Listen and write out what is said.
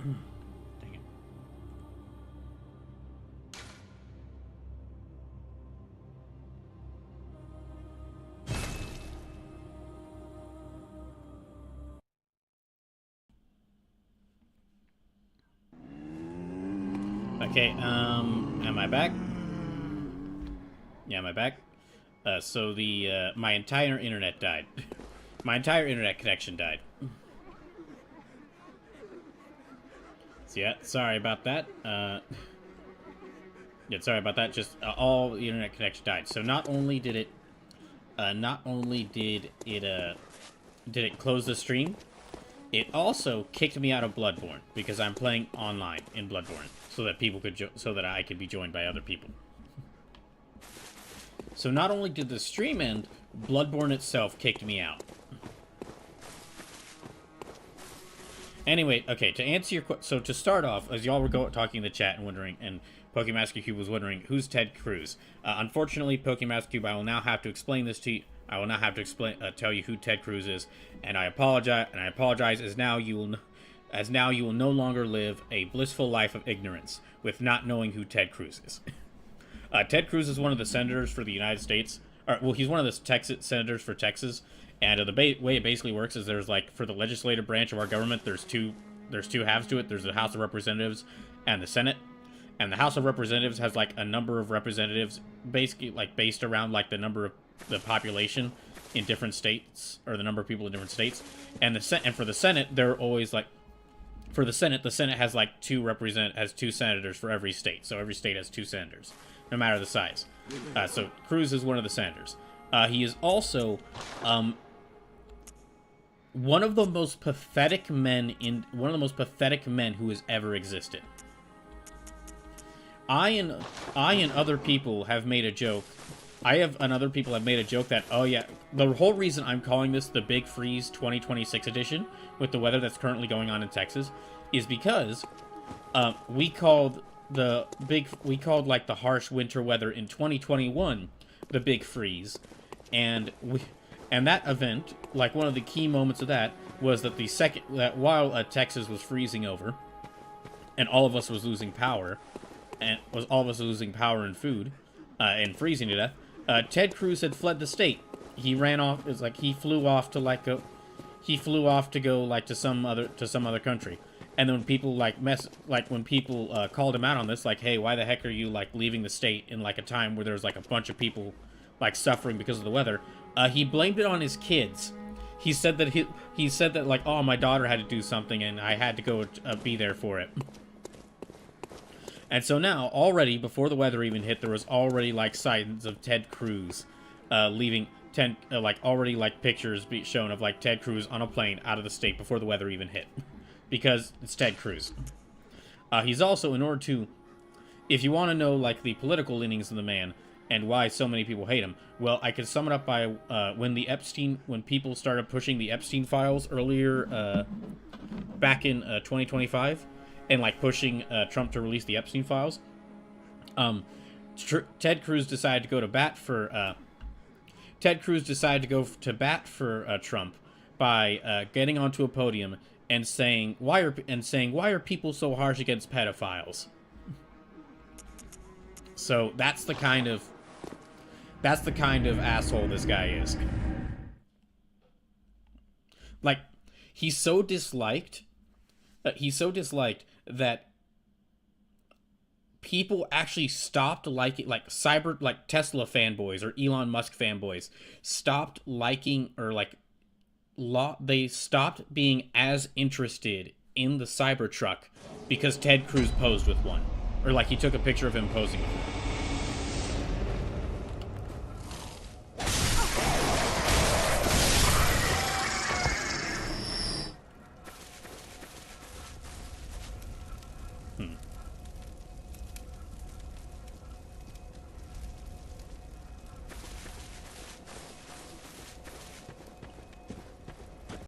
Dang it. Okay, am I back? Yeah, am I back? My entire internet died. My entire internet connection died. So yeah, sorry about that. Yeah, sorry about that. Just all the internet connection died. So not only did it close the stream, it also kicked me out of Bloodborne because I'm playing online in Bloodborne, so that so that I could be joined by other people. So not only did the stream end, Bloodborne itself kicked me out. Anyway, okay, to answer your question, so to start off, as y'all were talking in the chat and wondering, and Pokemaster Cube was wondering, who's Ted Cruz? Unfortunately, Pokemaster Cube, I will now have to explain this to you. I will now have to tell you who Ted Cruz is, and I apologize. And I apologize, as now you will no longer live a blissful life of ignorance with not knowing who Ted Cruz is. Ted Cruz is one of the senators for the United States. Well, he's one of the senators for Texas. And the way it basically works is there's, like, for the legislative branch of our government, there's two halves to it. There's the House of Representatives and the Senate. And the House of Representatives has, like, a number of representatives, basically, like, based around, like, the number of the population in different states, or the number of people in different states. And for the Senate, they're always, like, for the Senate has, like, two senators for every state. So every state has two senators, no matter the size. So Cruz is one of the senators. He is also, one of the most pathetic men who has ever existed. I and other people have made a joke. Other people have made a joke that, oh yeah, the whole reason I'm calling this the Big Freeze 2026 edition, with the weather that's currently going on in Texas, is because we called like the harsh winter weather in 2021 the Big Freeze, and that event, like, one of the key moments of that was that while Texas was freezing over, and all of us was losing power, and food, and freezing to death, Ted Cruz had fled the state. He ran off. It's like he flew off to go like to some other country. And then when people called him out on this, like, hey, why the heck are you, like, leaving the state in, like, a time where there's, like, a bunch of people, like, suffering because of the weather? He blamed it on his kids. He said that like, oh, my daughter had to do something and I had to go be there for it. And so now, already, before the weather even hit, there was already, like, signs of Ted Cruz leaving, already, like, pictures shown of, like, Ted Cruz on a plane out of the state before the weather even hit. Because it's Ted Cruz. He's also, in order to, if you want to know, like, the political leanings of the man and why so many people hate him, well, I could sum it up by when people started pushing the Epstein files earlier, back in 2025, and, like, pushing Trump to release the Epstein files. Ted Cruz decided to go to bat for Trump by getting onto a podium and saying why are people so harsh against pedophiles? So that's the kind of asshole this guy is. Like, he's so disliked that people actually stopped liking, like, Tesla fanboys or Elon Musk fanboys stopped liking, or, like, they stopped being as interested in the Cybertruck because Ted Cruz posed with one, or, like, he took a picture of him posing with one.